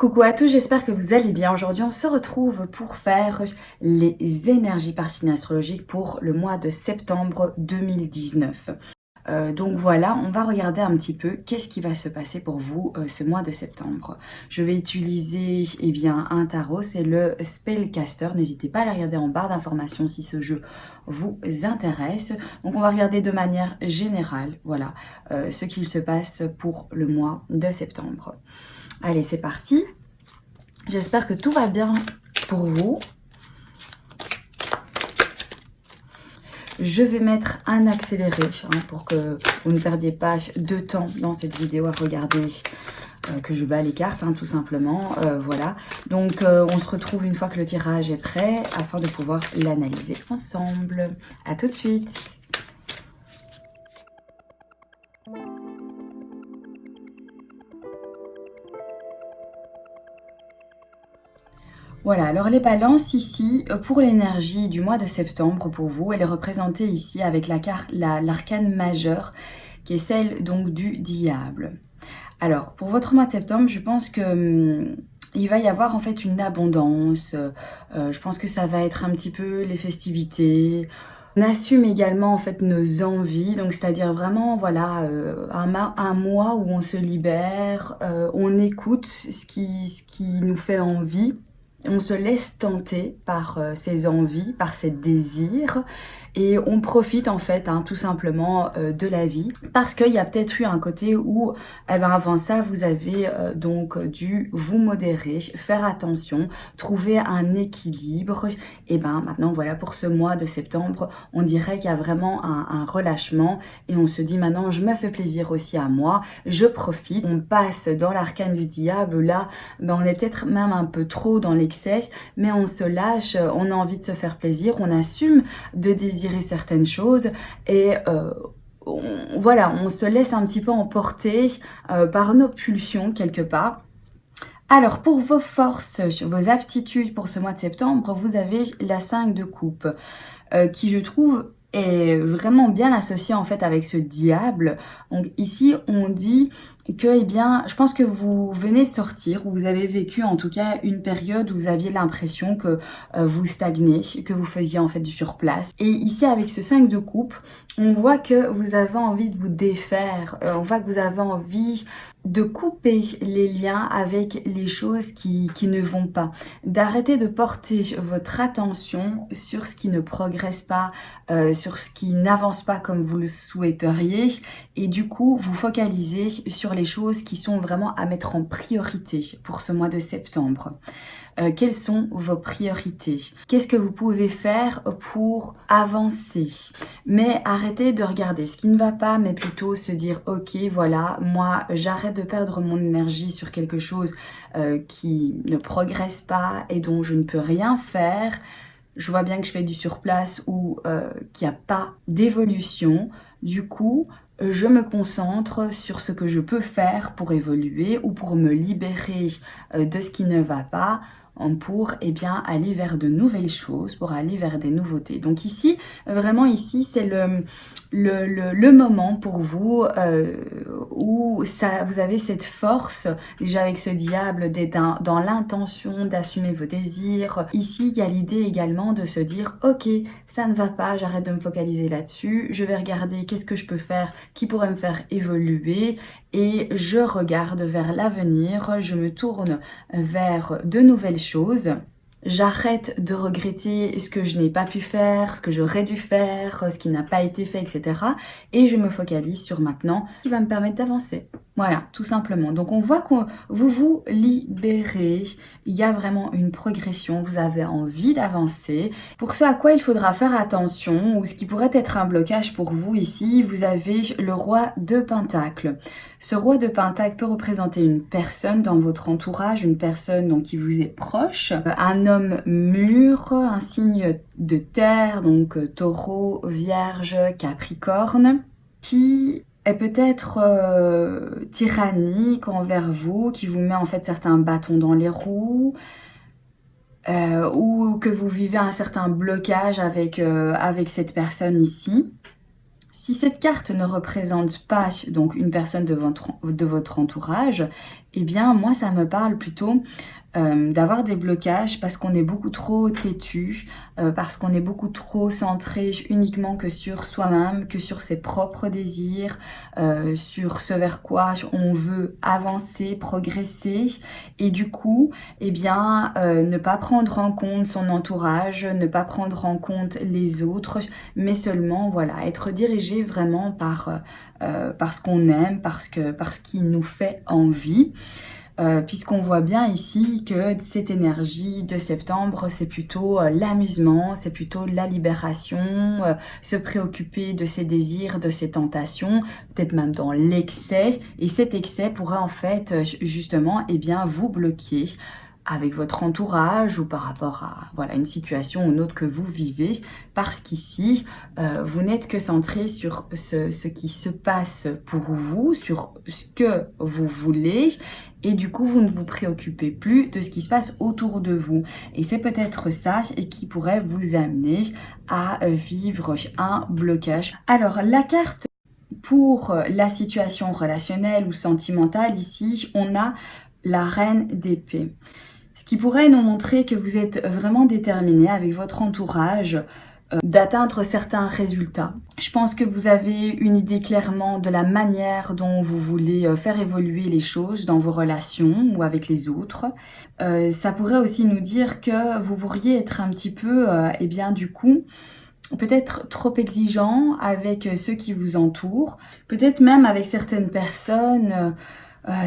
Coucou à tous, j'espère que vous allez bien. Aujourd'hui, on se retrouve pour faire les énergies par signe astrologique pour le mois de septembre 2019. Donc voilà, on va regarder un petit peu qu'est-ce qui va se passer pour vous ce mois de septembre. Je vais utiliser un tarot, c'est le Spellcaster. N'hésitez pas à la regarder en barre d'informations si ce jeu vous intéresse. Donc on va regarder de manière générale, voilà, ce qu'il se passe pour le mois de septembre. Allez, c'est parti. J'espère que tout va bien pour vous. Je vais mettre un accéléré pour que vous ne perdiez pas de temps dans cette vidéo à regarder, que je bats les cartes tout simplement. Voilà, donc on se retrouve une fois que le tirage est prêt afin de pouvoir l'analyser ensemble. À tout de suite. Voilà, alors les balances ici, pour l'énergie du mois de septembre pour vous, elle est représentée ici avec l'arcane majeure, qui est celle donc du diable. Alors, pour votre mois de septembre, je pense que il va y avoir en fait une abondance, je pense que ça va être un petit peu les festivités. On assume également en fait nos envies, donc c'est-à-dire vraiment voilà un mois où on se libère, on écoute ce qui nous fait envie. On se laisse tenter par ses envies, par ses désirs et on profite en fait tout simplement de la vie parce qu'il y a peut-être eu un côté où avant ça vous avez donc dû vous modérer, faire attention, trouver un équilibre et maintenant voilà pour ce mois de septembre on dirait qu'il y a vraiment un relâchement et on se dit maintenant je me fais plaisir aussi à moi, je profite, on passe dans l'arcane du diable là on est peut-être même un peu trop dans l'excès mais on se lâche, on a envie de se faire plaisir, on assume de désirer certaines choses et voilà, on se laisse un petit peu emporter par nos pulsions quelque part. Alors pour vos forces, vos aptitudes pour ce mois de septembre, vous avez la 5 de coupe qui je trouve est vraiment bien associée en fait avec ce diable. Donc ici on dit que je pense que vous venez de sortir, ou vous avez vécu en tout cas une période où vous aviez l'impression que vous stagnez, que vous faisiez en fait du surplace. Et ici avec ce 5 de coupe, on voit que vous avez envie de vous défaire, on voit que vous avez envie de couper les liens avec les choses qui ne vont pas, d'arrêter de porter votre attention sur ce qui ne progresse pas, sur ce qui n'avance pas comme vous le souhaiteriez, et du coup vous focalisez sur les choses qui sont vraiment à mettre en priorité pour ce mois de septembre. Quelles sont vos priorités? Qu'est-ce que vous pouvez faire pour avancer? Mais arrêtez de regarder ce qui ne va pas, mais plutôt se dire ok voilà, moi j'arrête de perdre mon énergie sur quelque chose qui ne progresse pas et dont je ne peux rien faire. Je vois bien que je fais du surplace ou qu'il n'y a pas d'évolution. Du coup, je me concentre sur ce que je peux faire pour évoluer ou pour me libérer de ce qui ne va pas pour aller vers de nouvelles choses, pour aller vers des nouveautés. Donc ici, vraiment ici, c'est le moment pour vous où vous avez cette force, déjà avec ce diable, d'être dans l'intention d'assumer vos désirs. Ici, il y a l'idée également de se dire, ok, ça ne va pas, j'arrête de me focaliser là-dessus, je vais regarder qu'est-ce que je peux faire qui pourrait me faire évoluer et je regarde vers l'avenir, je me tourne vers de nouvelles choses. J'arrête de regretter ce que je n'ai pas pu faire, ce que j'aurais dû faire, ce qui n'a pas été fait, etc. Et je me focalise sur maintenant, qui va me permettre d'avancer. Voilà, tout simplement. Donc on voit que vous vous libérez, il y a vraiment une progression, vous avez envie d'avancer. Pour ce à quoi il faudra faire attention, ou ce qui pourrait être un blocage pour vous ici, vous avez le roi de Pentacle. Ce roi de Pentacle peut représenter une personne dans votre entourage, une personne donc, qui vous est proche, un homme mûr, un signe de terre, donc taureau, vierge, capricorne, qui est peut-être tyrannique envers vous, qui vous met en fait certains bâtons dans les roues, ou que vous vivez un certain blocage avec cette personne ici. Si cette carte ne représente pas donc une personne de votre entourage Eh bien, moi, ça me parle plutôt d'avoir des blocages parce qu'on est beaucoup trop têtu, parce qu'on est beaucoup trop centré uniquement que sur soi-même, que sur ses propres désirs, sur ce vers quoi on veut avancer, progresser. Et du coup, eh bien, ne pas prendre en compte son entourage, ne pas prendre en compte les autres, mais seulement, voilà, être dirigé vraiment par ce qu'on aime, par ce qui nous fait envie. Puisqu'on voit bien ici que cette énergie de septembre, c'est plutôt l'amusement, c'est plutôt la libération, se préoccuper de ses désirs, de ses tentations, peut-être même dans l'excès. Et cet excès pourrait en fait justement eh bien, vous bloquer avec votre entourage ou par rapport à voilà, une situation ou une autre que vous vivez, parce qu'ici, vous n'êtes que centré sur ce qui se passe pour vous, sur ce que vous voulez, et du coup, vous ne vous préoccupez plus de ce qui se passe autour de vous. Et c'est peut-être ça qui pourrait vous amener à vivre un blocage. Alors, la carte pour la situation relationnelle ou sentimentale, ici, on a la reine d'épée. Ce qui pourrait nous montrer que vous êtes vraiment déterminé avec votre entourage d'atteindre certains résultats. Je pense que vous avez une idée clairement de la manière dont vous voulez faire évoluer les choses dans vos relations ou avec les autres. Ça pourrait aussi nous dire que vous pourriez être un petit peu, eh bien du coup, peut-être trop exigeant avec ceux qui vous entourent, peut-être même avec certaines personnes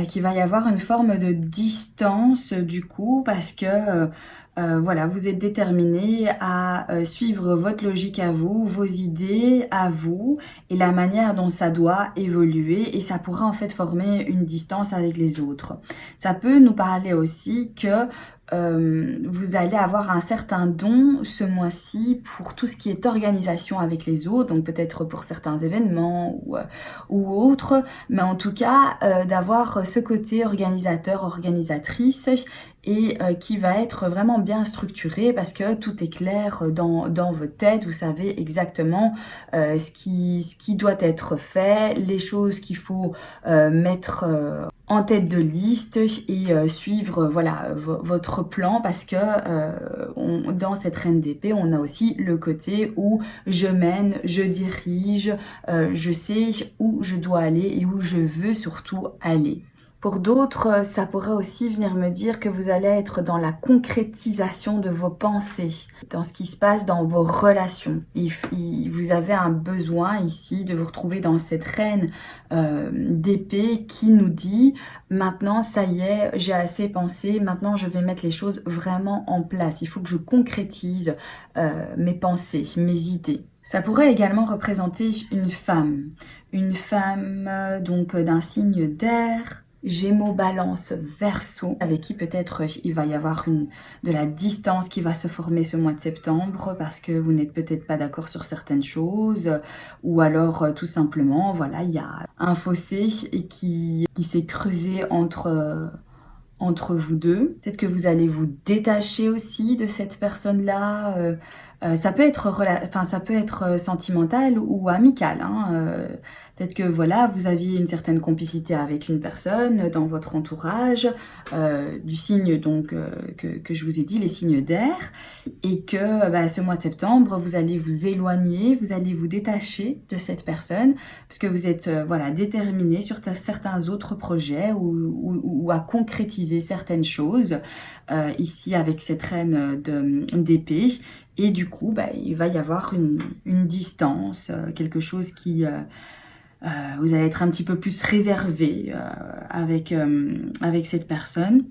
qu'il va y avoir une forme de distance du coup parce que voilà, vous êtes déterminé à suivre votre logique à vous, vos idées à vous et la manière dont ça doit évoluer et ça pourrait en fait former une distance avec les autres. Ça peut nous parler aussi que vous allez avoir un certain don ce mois-ci pour tout ce qui est organisation avec les autres, donc peut-être pour certains événements ou autres, mais en tout cas d'avoir ce côté organisateur, organisatrice et qui va être vraiment bien structuré parce que tout est clair dans votre tête, vous savez exactement ce qui doit être fait, les choses qu'il faut mettre en tête de liste et suivre voilà votre plan parce que dans cette reine d'épée on a aussi le côté où je mène, je dirige, je sais où je dois aller et où je veux surtout aller. Pour d'autres, ça pourrait aussi venir me dire que vous allez être dans la concrétisation de vos pensées, dans ce qui se passe dans vos relations. Vous avez un besoin ici de vous retrouver dans cette reine d'épée qui nous dit « Maintenant, ça y est, j'ai assez pensé, maintenant je vais mettre les choses vraiment en place. Il faut que je concrétise mes pensées, mes idées. » Ça pourrait également représenter une femme donc d'un signe d'air, Gémeaux, Balance, Verseau, avec qui peut-être il va y avoir de la distance qui va se former ce mois de septembre parce que vous n'êtes peut-être pas d'accord sur certaines choses ou alors tout simplement, voilà, il y a un fossé qui s'est creusé entre vous deux. Peut-être que vous allez vous détacher aussi de cette personne-là. Ça peut être sentimental ou amical. Peut-être que voilà, vous aviez une certaine complicité avec une personne dans votre entourage, du signe donc que je vous ai dit, les signes d'air, et que ce mois de septembre, vous allez vous éloigner, vous allez vous détacher de cette personne, parce que vous êtes voilà déterminé sur certains autres projets ou à concrétiser certaines choses, ici avec cette reine d'épée. Et du coup, il va y avoir une distance, quelque chose qui... vous allez être un petit peu plus réservé avec cette personne.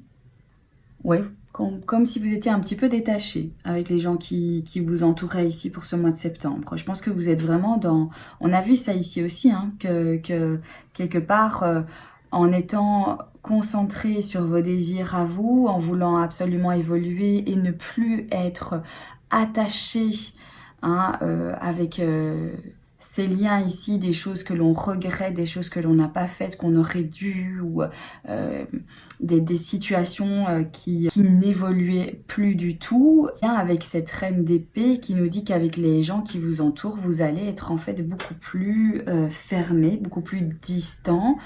Ouais, comme si vous étiez un petit peu détaché avec les gens qui vous entouraient ici pour ce mois de septembre. Je pense que vous êtes vraiment dans... On a vu ça ici aussi, que quelque part, en étant concentré sur vos désirs à vous, en voulant absolument évoluer et ne plus être attaché avec ces liens ici, des choses que l'on regrette, des choses que l'on n'a pas faites, qu'on aurait dû, ou des situations qui n'évoluaient plus du tout. Avec cette reine d'épée qui nous dit qu'avec les gens qui vous entourent, vous allez être en fait beaucoup plus fermé, beaucoup plus distant,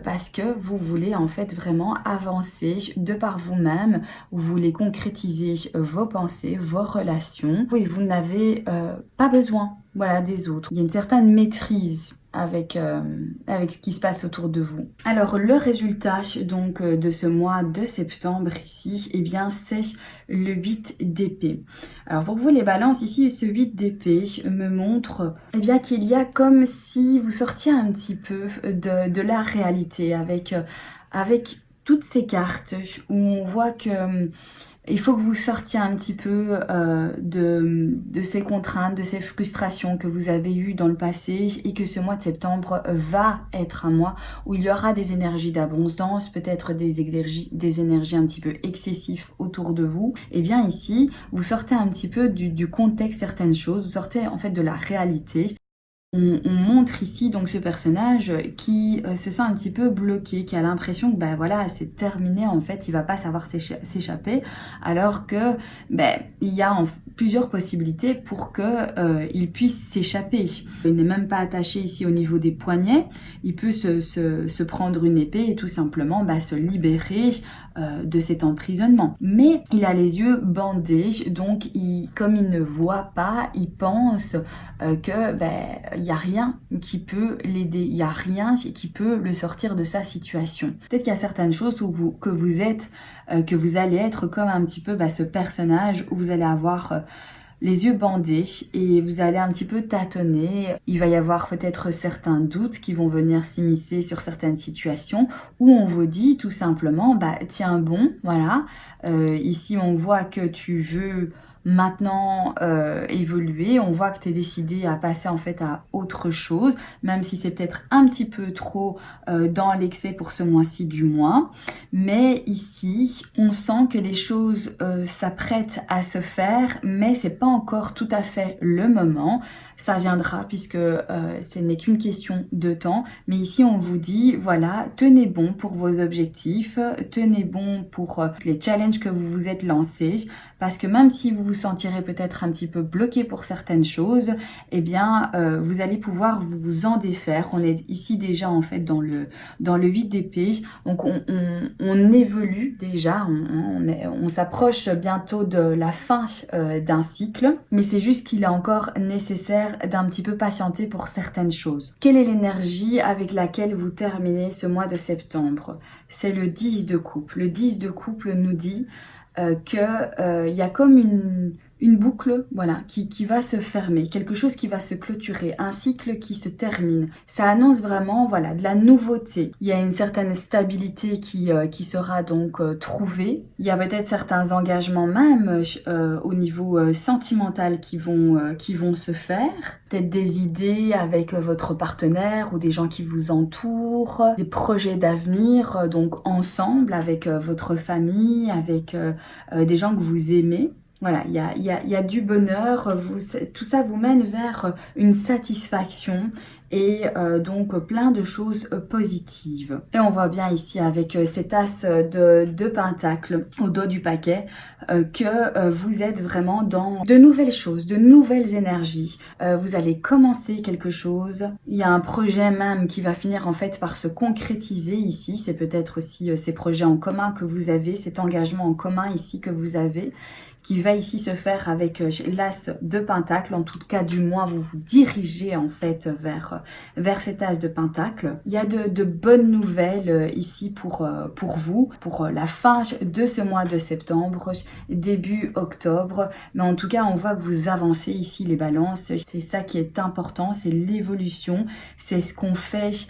parce que vous voulez en fait vraiment avancer de par vous-même, vous voulez concrétiser vos pensées, vos relations, et vous n'avez pas besoin, voilà, des autres. Il y a une certaine maîtrise avec ce qui se passe autour de vous. Alors le résultat donc de ce mois de septembre ici, eh bien c'est le 8 d'épée. Alors pour vous les balances ici, ce 8 d'épée me montre eh bien qu'il y a comme si vous sortiez un petit peu de la réalité avec toutes ces cartes où on voit que il faut que vous sortiez un petit peu de ces contraintes, de ces frustrations que vous avez eues dans le passé et que ce mois de septembre va être un mois où il y aura des énergies d'abondance, peut-être des énergies un petit peu excessives autour de vous. Et bien ici, vous sortez un petit peu du contexte certaines choses, vous sortez en fait de la réalité. On montre ici donc ce personnage qui se sent un petit peu bloqué, qui a l'impression que ben voilà, c'est terminé en fait, il va pas savoir s'échapper, alors que ben il y a plusieurs possibilités pour que il puisse s'échapper. Il n'est même pas attaché ici au niveau des poignets, il peut se prendre une épée et tout simplement ben, se libérer de cet emprisonnement. Mais il a les yeux bandés, donc comme il ne voit pas, il pense que ben il n'y a rien qui peut l'aider, il n'y a rien qui peut le sortir de sa situation. Peut-être qu'il y a certaines choses que vous allez être comme un petit peu ce personnage où vous allez avoir les yeux bandés et vous allez un petit peu tâtonner. Il va y avoir peut-être certains doutes qui vont venir s'immiscer sur certaines situations où on vous dit tout simplement, tiens bon, voilà, ici on voit que tu veux maintenant évoluer, on voit que tu es décidé à passer en fait à autre chose, même si c'est peut-être un petit peu trop dans l'excès pour ce mois-ci du mois, mais ici on sent que les choses s'apprêtent à se faire, mais c'est pas encore tout à fait le moment. Ça viendra puisque ce n'est qu'une question de temps, mais ici on vous dit voilà, tenez bon pour vos objectifs, tenez bon pour les challenges que vous vous êtes lancés, parce que même si vous vous sentirez peut-être un petit peu bloqué pour certaines choses, eh bien vous allez pouvoir vous en défaire. On est ici déjà en fait dans le 8 d'épée, donc on évolue déjà, on s'approche bientôt de la fin d'un cycle, mais c'est juste qu'il est encore nécessaire d'un petit peu patienter pour certaines choses. Quelle est l'énergie avec laquelle vous terminez ce mois de septembre? C'est le 10 de coupe. Le 10 de couple nous dit que y a comme une boucle, voilà, qui va se fermer, quelque chose qui va se clôturer, un cycle qui se termine. Ça annonce vraiment, voilà, de la nouveauté. Il y a une certaine stabilité qui sera donc trouvée. Il y a peut-être certains engagements même au niveau sentimental qui vont se faire. Peut-être des idées avec votre partenaire ou des gens qui vous entourent, des projets d'avenir, donc ensemble avec votre famille, avec des gens que vous aimez. Voilà, il y a du bonheur, tout ça vous mène vers une satisfaction et donc plein de choses positives. Et on voit bien ici avec cet as de pentacle au dos du paquet que vous êtes vraiment dans de nouvelles choses, de nouvelles énergies. Vous allez commencer quelque chose. Il y a un projet même qui va finir en fait par se concrétiser ici. C'est peut-être aussi ces projets en commun que vous avez, cet engagement en commun ici que vous avez, qui va ici se faire avec l'as de pentacle. En tout cas, du moins, vous vous dirigez en fait vers cet as de pentacle. Il y a de bonnes nouvelles ici pour vous, pour la fin de ce mois de septembre, début octobre. Mais en tout cas, on voit que vous avancez ici les balances. C'est ça qui est important, c'est l'évolution. C'est ce qu'on fait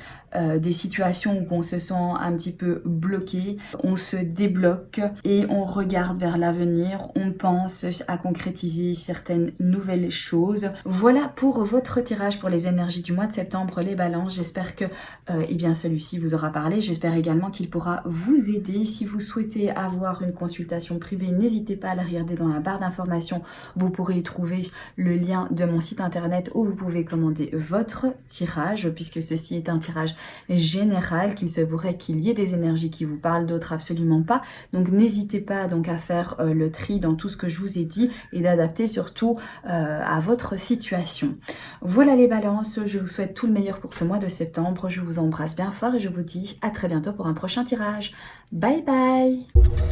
des situations où on se sent un petit peu bloqué, on se débloque et on regarde vers l'avenir, on pense à concrétiser certaines nouvelles choses. Voilà pour votre tirage pour les énergies du mois de septembre, les balances. J'espère que eh bien celui-ci vous aura parlé. J'espère également qu'il pourra vous aider. Si vous souhaitez avoir une consultation privée, n'hésitez pas à la regarder dans la barre d'informations. Vous pourrez y trouver le lien de mon site internet où vous pouvez commander votre tirage, puisque ceci est un tirage général, qu'il se pourrait qu'il y ait des énergies qui vous parlent, d'autres absolument pas. Donc n'hésitez pas donc à faire le tri dans tout ce que je vous ai dit et d'adapter surtout à votre situation. Voilà les balances, je vous souhaite tout le meilleur pour ce mois de septembre. Je vous embrasse bien fort et je vous dis à très bientôt pour un prochain tirage. Bye bye!